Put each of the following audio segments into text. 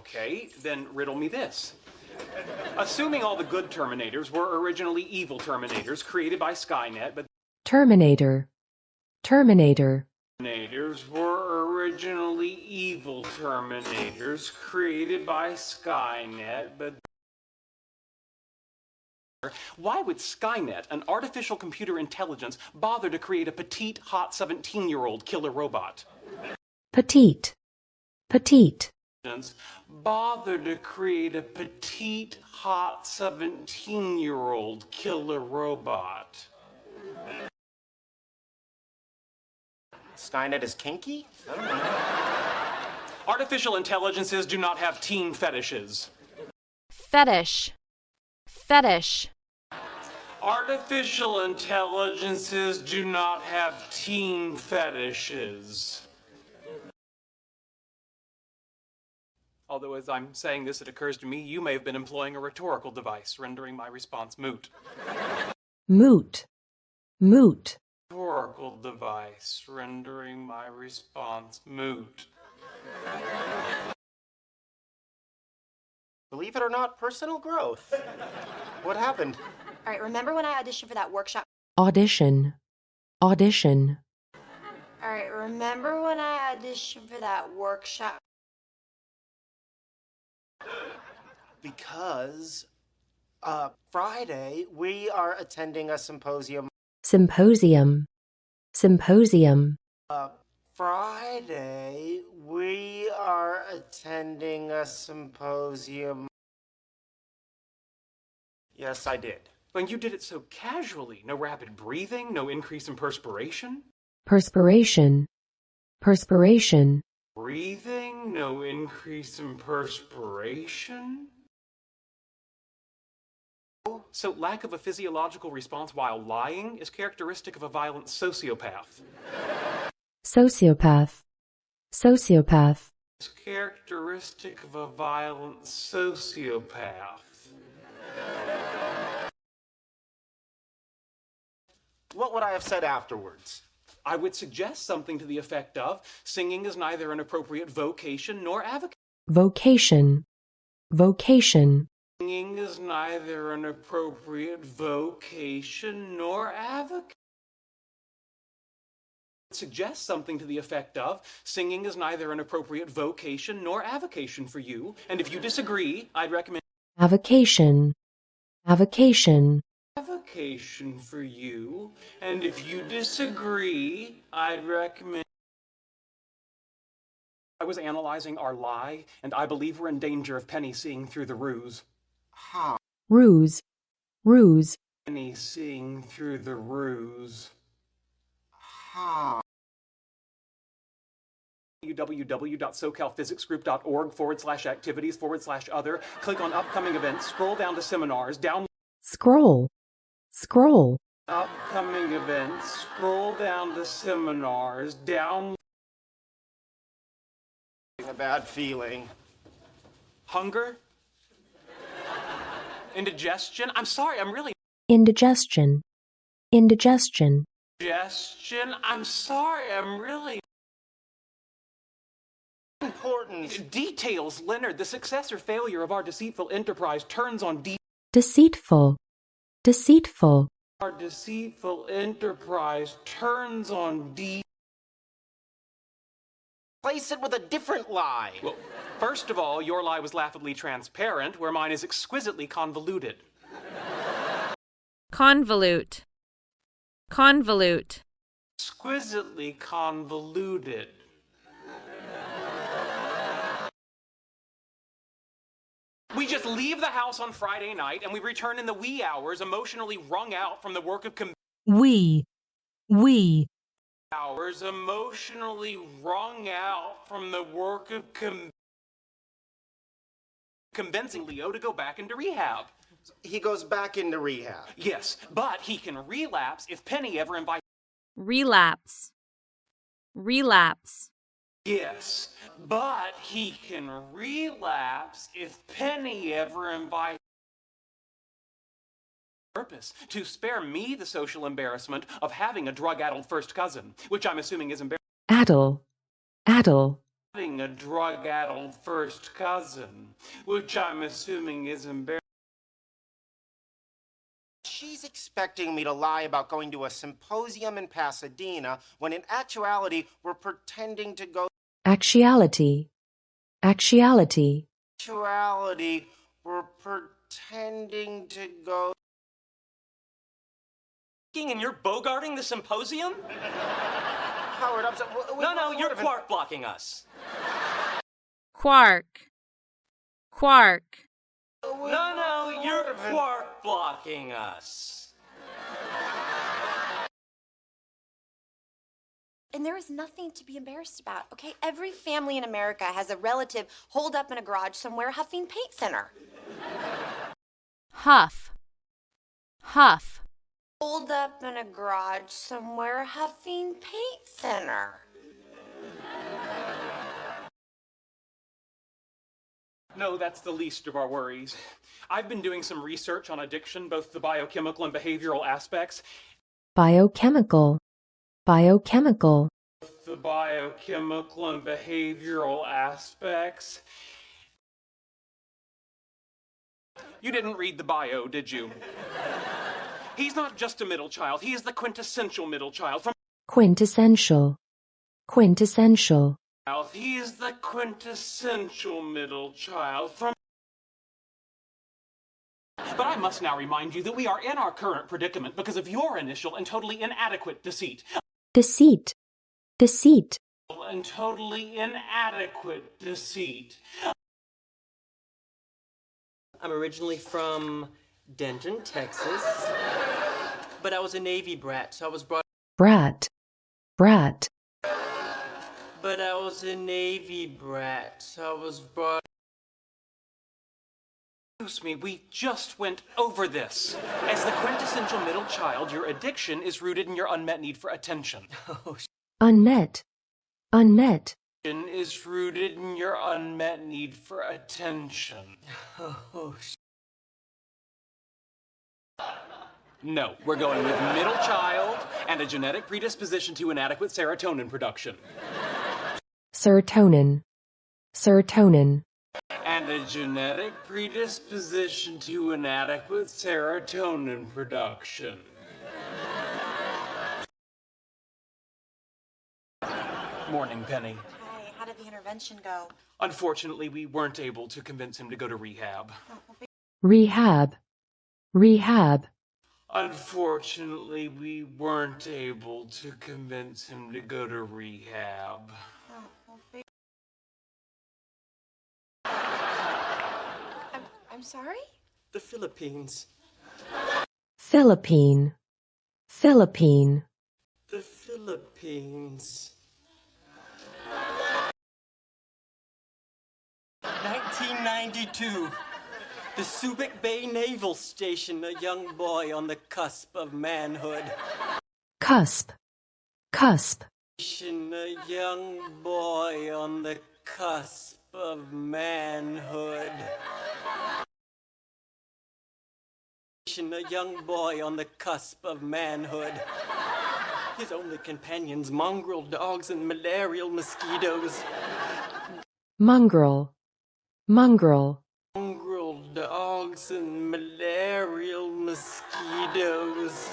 Okay, then riddle me this. Assuming all the good Terminators were originally evil Terminators created by Skynet, but Terminator. Terminators were originally evil Terminators created by Skynet, but why would Skynet, an artificial computer intelligence, bother to create a petite, hot 17-year-old killer robot? Petite. Bother to create a petite, hot 17-year-old killer robot. Skynet is kinky? I don't know. Artificial intelligences do not have teen fetishes. Fetish. Artificial intelligences do not have teen fetishes. Although as I'm saying this, it occurs to me you may have been employing a rhetorical device, rendering my response moot. Moot. Rhetorical device, rendering my response moot. Believe it or not, personal growth. What happened? All right, remember when I auditioned for that workshop? Audition. All right, remember when I auditioned for that workshop? Because, Friday, we are attending a symposium. Friday, we are attending a symposium. Yes, I did. And you did it so casually. No rapid breathing, no increase in perspiration. Breathing, no increase in perspiration. So lack of a physiological response while lying is characteristic of a violent sociopath. It's characteristic of a violent sociopath. What would I have said afterwards? I would suggest something to the effect of, singing is neither an appropriate vocation nor avocation. Singing is neither an appropriate vocation nor avocation. Suggest something to the effect of, singing is neither an appropriate vocation nor avocation for you, and if you disagree, I'd recommend Avocation for you, and if you disagree, I'd recommend. I was analyzing our lie, and I believe we're in danger of Penny seeing through the ruse. How? Ruse. Penny seeing through the ruse. How? www.socalphysicsgroup.org/activities/other. Click on upcoming events, scroll down to seminars, Scroll. Upcoming events, scroll down to seminars, down. A bad feeling. Hunger? Indigestion? I'm sorry, I'm really. Indigestion. Indigestion? I'm sorry, I'm really. Important. Details, Leonard. The success or failure of our deceitful enterprise turns on Deceitful. Our deceitful enterprise turns on Place it with a different lie. Well, first of all, your lie was laughably transparent, where mine is exquisitely convoluted. Convolute. Exquisitely convoluted. We just leave the house on Friday night and we return in the wee hours, emotionally wrung out from the work of hours, emotionally wrung out from the work of convincing Leo to go back into rehab. He goes back into rehab. Yes, but he can relapse if Penny ever invites. Relapse. Yes, but he can relapse if Penny ever invites. Purpose to spare me the social embarrassment of having a drug-addled first cousin, which I'm assuming is embarrassing. Addle. having a drug-addled first cousin, which I'm assuming is embarrassing. She's expecting me to lie about going to a symposium in Pasadena when in actuality we're pretending to go. Actuality. Actuality. Actuality, we're pretending to go. And you're bogarting the symposium? Howard, I'm sorry. No, you're quark blocking us. Quark. Quark. No, you're quark blocking us. And there is nothing to be embarrassed about, okay? Every family in America has a relative holed up in a garage somewhere huffing paint thinner. Huff. Huff. Holed up in a garage somewhere huffing paint thinner. No, that's the least of our worries. I've been doing some research on addiction, both the biochemical and behavioral aspects. Biochemical. Biochemical. The biochemical and behavioral aspects. You didn't read the bio, did you? He's not just a middle child. He is the quintessential middle child. Quintessential. Quintessential. He is the quintessential middle child from. But I must now remind you that we are in our current predicament because of your initial and totally inadequate deceit. Deceit. Deceit. And totally inadequate deceit. I'm originally from Denton, Texas. But I was a Navy brat, so I was brought. Brat. Brat. But I was a Navy brat, so I was brought. Excuse me, we just went over this. As the quintessential middle child, your addiction is rooted in your unmet need for attention. Unmet. Unmet. Is rooted in your unmet need for attention. No, we're going with middle child and a genetic predisposition to inadequate serotonin production. Serotonin. Serotonin. And a genetic predisposition to inadequate serotonin production. Morning, Penny. Hi, how did the intervention go? Unfortunately, we weren't able to convince him to go to rehab. Rehab. Rehab. Unfortunately, we weren't able to convince him to go to rehab. I'm sorry? The Philippines. Philippine. Philippine. The Philippines. 1992. The Subic Bay Naval Station, a young boy on the cusp of manhood. Cusp. Cusp. A young boy on the cusp of manhood. A young boy on the cusp of manhood. His only companions, mongrel dogs and malarial mosquitoes. Mongrel. Mongrel. Mongrel dogs and malarial mosquitoes.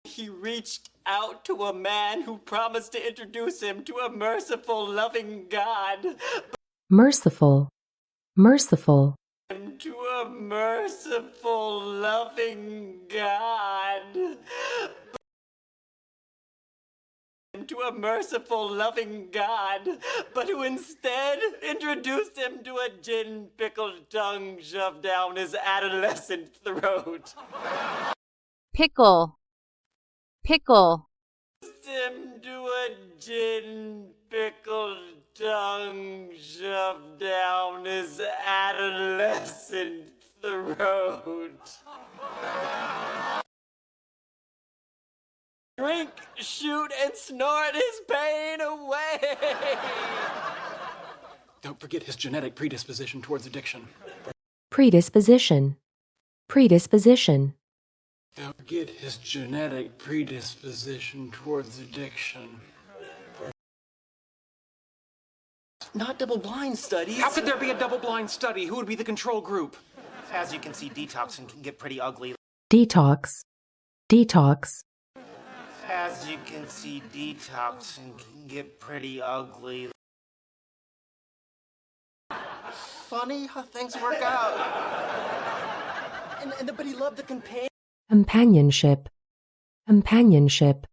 He reached out to a man who promised to introduce him to a merciful, loving God. Merciful. Merciful. To a merciful, loving God. To a merciful, loving God, but who instead introduced him to a gin-pickled tongue shoved down his adolescent throat. Pickle. Pickle. Him to a gin-pickled tongue shoved down his adolescent throat. Drink, shoot, and snort his pain away. Don't forget his genetic predisposition towards addiction. Predisposition. Predisposition. Forget his genetic predisposition towards addiction. Not double-blind studies. How could there be a double-blind study? Who would be the control group? As you can see, detoxing can get pretty ugly. Detox. Detox. As you can see, detoxing can get pretty ugly. Funny how things work out. But he loved the companion. Companionship. Companionship.